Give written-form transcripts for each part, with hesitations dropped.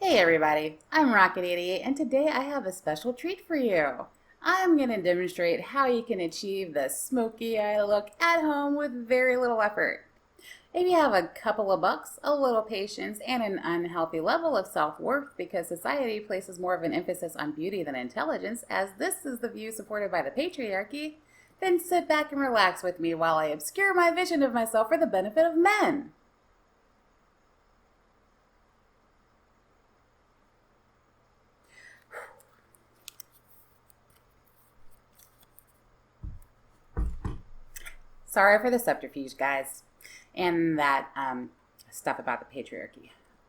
Hey everybody, I'm Rokkit88 and today I have a special treat for you. I'm going to demonstrate how you can achieve the smoky eye look at home with very little effort. If you have a couple of bucks, a little patience, and an unhealthy level of self-worth because society places more of an emphasis on beauty than intelligence, as this is the view supported by the patriarchy, then sit back and relax with me while I obscure my vision of myself for the benefit of men. Sorry for the subterfuge, guys, and that stuff about the patriarchy.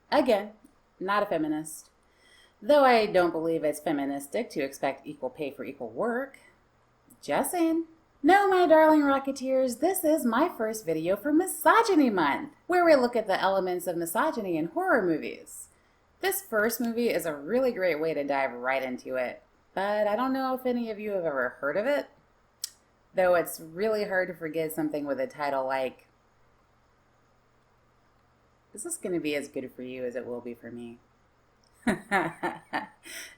Again, not a feminist, though I don't believe it's feministic to expect equal pay for equal work. Just saying. No, my darling Rokkiteers, this is my first video for Misogyny Month, where we look at the elements of misogyny in horror movies. This first movie is a really great way to dive right into it, but I don't know if any of you have ever heard of it. Though it's really hard to forget something with a title like, "Is this going to be as good for you as it will be for me?"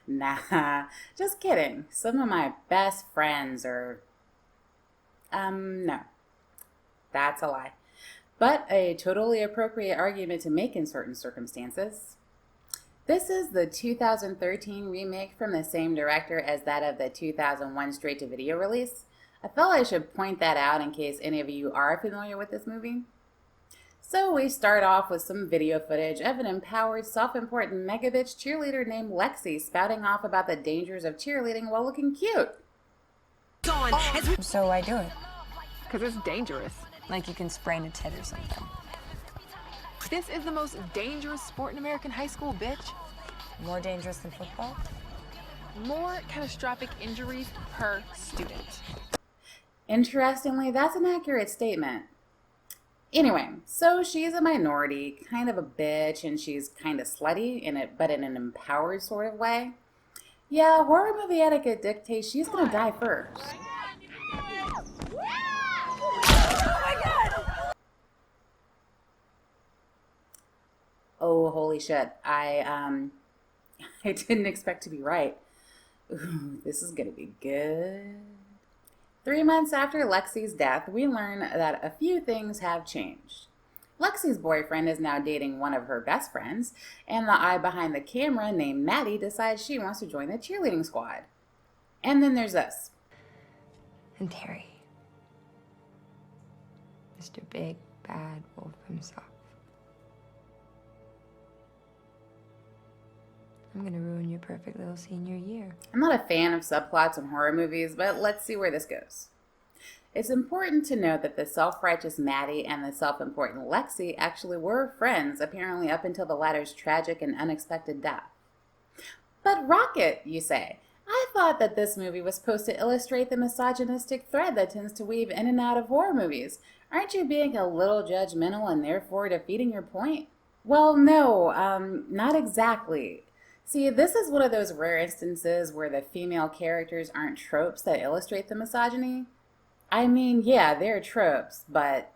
Nah, just kidding. Some of my best friends are, no, that's a lie. But a totally appropriate argument to make in certain circumstances. This is the 2013 remake from the same director as that of the 2001 straight-to-video release. I felt I should point that out in case any of you are familiar with this movie. So we start off with some video footage of an empowered, self-important megabitch cheerleader named Lexi spouting off about the dangers of cheerleading while looking cute. So why do it? Because it's dangerous. Like you can sprain a tit or something. This is the most dangerous sport in American high school, bitch. More dangerous than football? More catastrophic injuries per student. Interestingly, that's an accurate statement. Anyway, so she's a minority, kind of a bitch, and she's kind of slutty, but in an empowered sort of way. Yeah, horror movie etiquette dictates she's gonna die first. Oh, holy shit. I didn't expect to be right. Ooh, this is gonna be good. 3 months after Lexi's death, we learn that a few things have changed. Lexi's boyfriend is now dating one of her best friends, and the eye behind the camera named Maddie decides she wants to join the cheerleading squad. And then there's this. And Terry. Mr. Big Bad Wolf himself. I'm gonna ruin your perfect little senior year. I'm not a fan of subplots in horror movies, but let's see where this goes. It's important to note that the self-righteous Maddie and the self-important Lexi actually were friends, apparently up until the latter's tragic and unexpected death. But Rokkit, you say? I thought that this movie was supposed to illustrate the misogynistic thread that tends to weave in and out of horror movies. Aren't you being a little judgmental and therefore defeating your point? Well, no, not exactly. See, this is one of those rare instances where the female characters aren't tropes that illustrate the misogyny. I mean, yeah, they're tropes, but,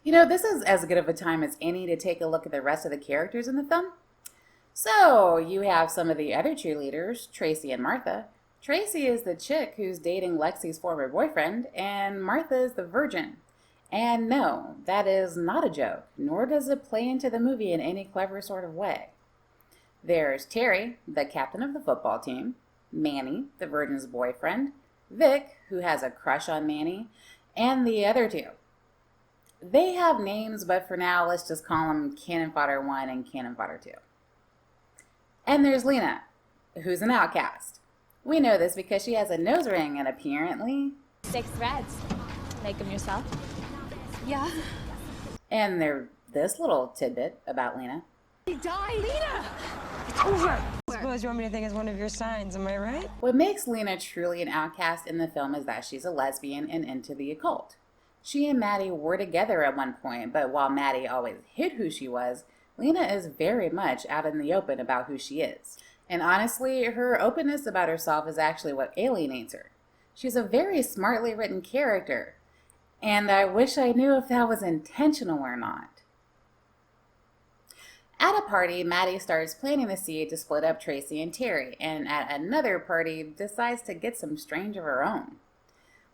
you know, this is as good of a time as any to take a look at the rest of the characters in the film. So, you have some of the other cheerleaders, Tracy and Martha. Tracy is the chick who's dating Lexi's former boyfriend, and Martha is the virgin. And no, that is not a joke, nor does it play into the movie in any clever sort of way. There's Terry, the captain of the football team, Manny, the virgin's boyfriend, Vic, who has a crush on Manny, and the other two. They have names, but for now, let's just call them Cannon Fodder 1 and Cannon Fodder 2. And there's Lena, who's an outcast. We know this because she has a nose ring and apparently 6 threads. Make them yourself? Yeah. And there's this little tidbit about Lena. He died! Lena! I suppose you want me to think it's one of your signs, am I right? What makes Lena truly an outcast in the film is that she's a lesbian and into the occult. She and Maddie were together at one point, but while Maddie always hid who she was, Lena is very much out in the open about who she is. And honestly, her openness about herself is actually what alienates her. She's a very smartly written character, and I wish I knew if that was intentional or not. At a party, Maddie starts planting the seed to split up Tracy and Terry, and at another party decides to get some strange of her own.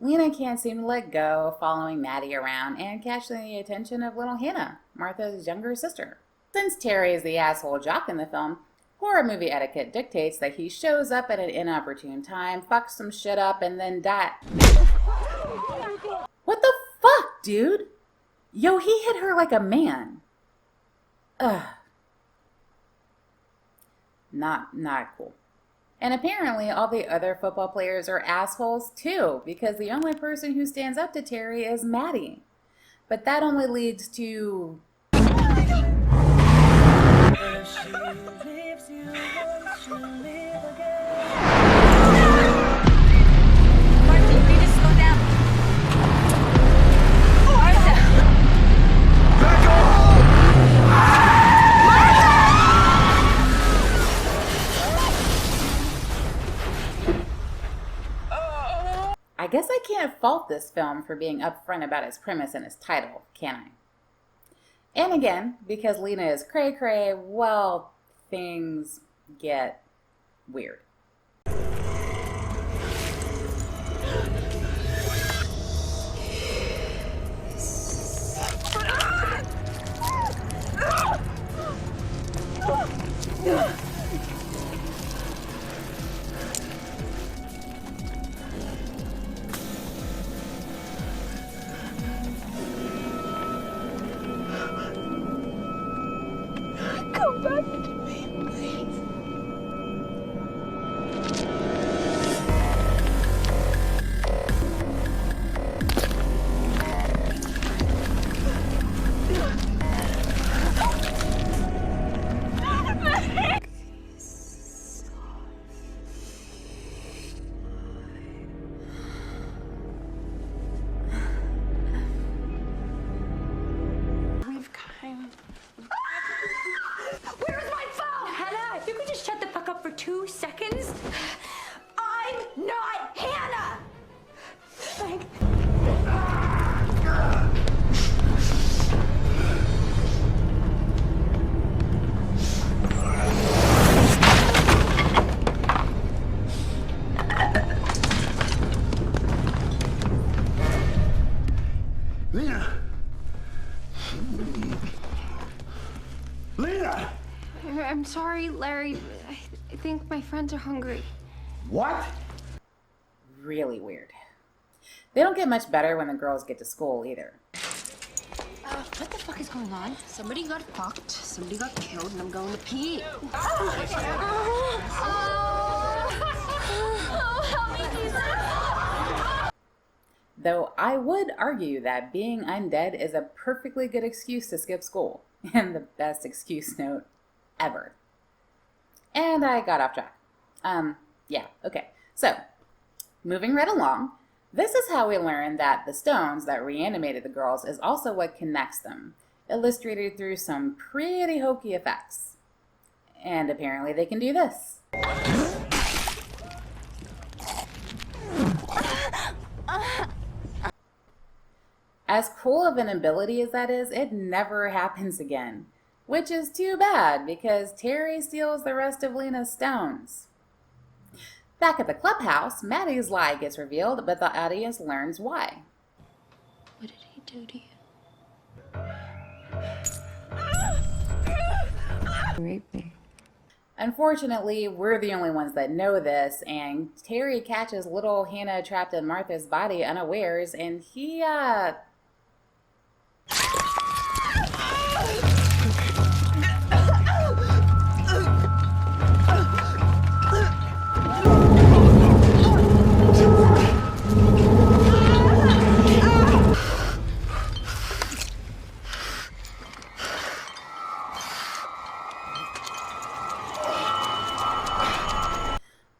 Lena can't seem to let go, following Maddie around and catching the attention of little Hannah, Martha's younger sister. Since Terry is the asshole jock in the film, horror movie etiquette dictates that he shows up at an inopportune time, fucks some shit up, and then dies. What the fuck, dude? Yo, he hit her like a man. Ugh. Not cool. And apparently all the other football players are assholes too, because the only person who stands up to Terry is Maddie. But that only leads to... I guess I can't fault this film for being upfront about its premise and its title, can I? And again, because Lena is cray-cray, well, things get weird. Come back to me, please. We've kind of... Where's my phone? Hannah, if you could just shut the fuck up for 2 seconds. I'm not Hannah! Like... Lena! Lena! I'm sorry, Larry. I think my friends are hungry. What? Really weird. They don't get much better when the girls get to school either. What the fuck is going on? Somebody got fucked, somebody got killed, and I'm going to pee. Though I would argue that being undead is a perfectly good excuse to skip school, and the best excuse note ever. And I got off track. Yeah, okay. So, moving right along, this is how we learn that the stones that reanimated the girls is also what connects them, illustrated through some pretty hokey effects. And apparently they can do this. As cool of an ability as that is, it never happens again. Which is too bad, because Terry steals the rest of Lena's stones. Back at the clubhouse, Maddie's lie gets revealed, but the audience learns why. What did he do to you? Rape me. Unfortunately, we're the only ones that know this, and Terry catches little Hannah trapped in Martha's body unawares, and he,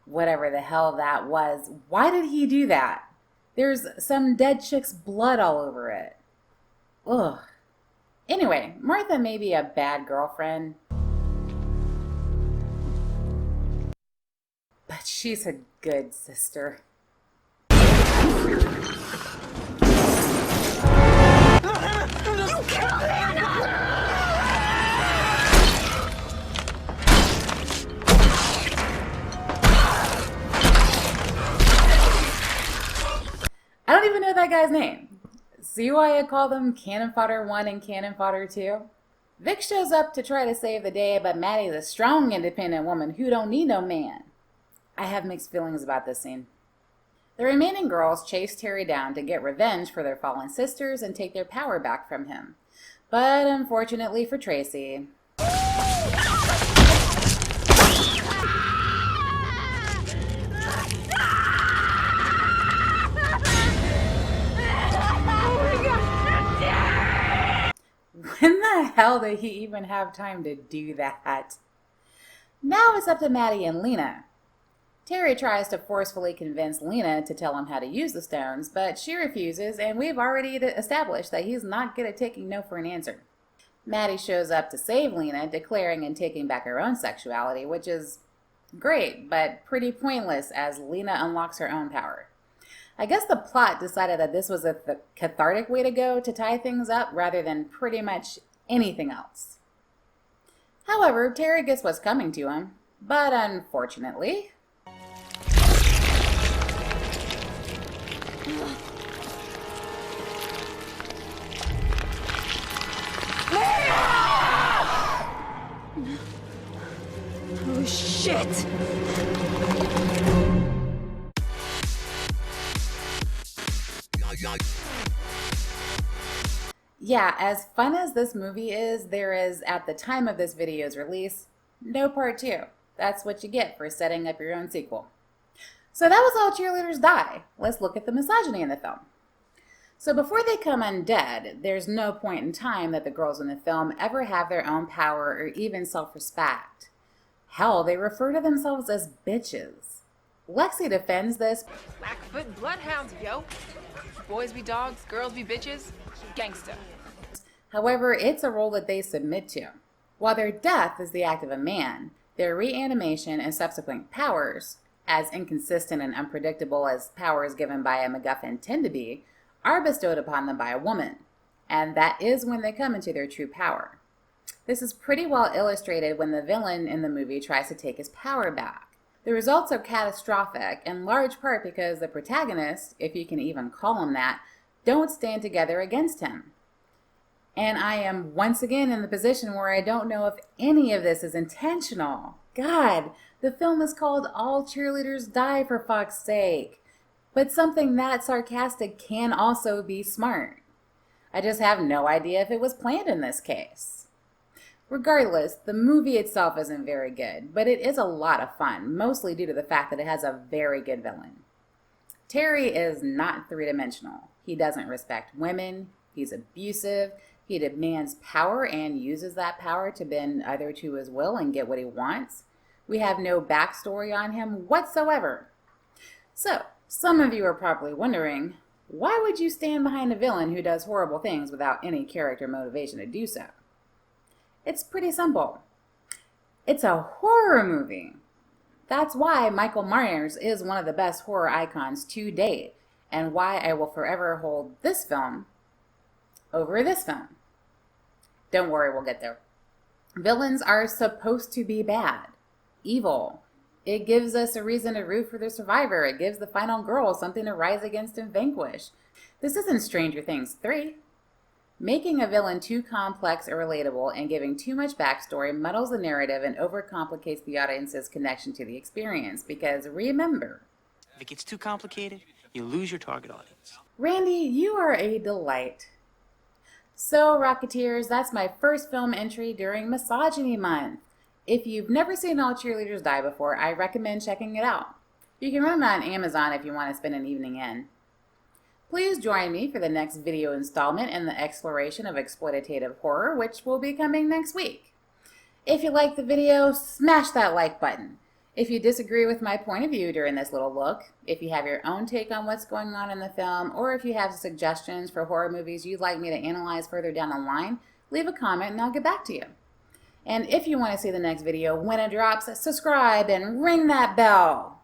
whatever the hell that was. Why did he do that? There's some dead chick's blood all over it. Ugh. Anyway, Martha may be a bad girlfriend, but she's a good sister. guy's name. See why I call them Cannon Fodder 1 and Cannon Fodder 2? Vic shows up to try to save the day, but Maddie's a strong, independent woman who don't need no man. I have mixed feelings about this scene. The remaining girls chase Terry down to get revenge for their fallen sisters and take their power back from him. But unfortunately for Tracy, when the hell did he even have time to do that? Now it's up to Maddie and Lena. Terry tries to forcefully convince Lena to tell him how to use the stones, but she refuses, and we've already established that he's not good at taking no for an answer. Maddie shows up to save Lena, declaring and taking back her own sexuality, which is great, but pretty pointless as Lena unlocks her own power. I guess the plot decided that this was a cathartic way to go to tie things up rather than pretty much anything else. However, Terry gets what's coming to him, but unfortunately, Oh, shit! yeah, as fun as this movie is, there is, at the time of this video's release, no part 2. That's what you get for setting up your own sequel. So that was All Cheerleaders Die. Let's look at the misogyny in the film. So before they come undead, there's no point in time that the girls in the film ever have their own power or even self-respect. Hell, they refer to themselves as bitches. Lexi defends this. Blackfoot bloodhounds, yo. Boys be dogs, girls be bitches. Gangsta. However, it's a role that they submit to. While their death is the act of a man, their reanimation and subsequent powers, as inconsistent and unpredictable as powers given by a MacGuffin tend to be, are bestowed upon them by a woman, and that is when they come into their true power. This is pretty well illustrated when the villain in the movie tries to take his power back. The results are catastrophic, in large part because the protagonists, if you can even call them that, don't stand together against him. And I am once again in the position where I don't know if any of this is intentional. God, the film is called All Cheerleaders Die, for fuck's sake. But something that sarcastic can also be smart. I just have no idea if it was planned in this case. Regardless, the movie itself isn't very good, but it is a lot of fun, mostly due to the fact that it has a very good villain. Terry is not three-dimensional. He doesn't respect women, he's abusive, he demands power and uses that power to bend other to his will and get what he wants. We have no backstory on him whatsoever. So, some of you are probably wondering, why would you stand behind a villain who does horrible things without any character motivation to do so? It's pretty simple. It's a horror movie. That's why Michael Myers is one of the best horror icons to date, and why I will forever hold this film over this film. Don't worry, we'll get there. Villains are supposed to be bad, evil. It gives us a reason to root for the survivor. It gives the final girl something to rise against and vanquish. This isn't Stranger Things 3. Making a villain too complex or relatable and giving too much backstory muddles the narrative and overcomplicates the audience's connection to the experience, because remember, if it gets too complicated, you lose your target audience. Randy, you are a delight. So, Rokkiteers, that's my first film entry during Misogyny Month. If you've never seen All Cheerleaders Die before, I recommend checking it out. You can run it on Amazon if you want to spend an evening in. Please join me for the next video installment in the exploration of exploitative horror, which will be coming next week. If you liked the video, smash that like button. If you disagree with my point of view during this little look, if you have your own take on what's going on in the film, or if you have suggestions for horror movies you'd like me to analyze further down the line, leave a comment and I'll get back to you. And if you want to see the next video when it drops, subscribe and ring that bell.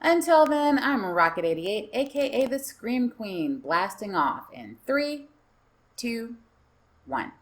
Until then, I'm Rokkit88, aka the Scream Queen, blasting off in 3, 2, 1.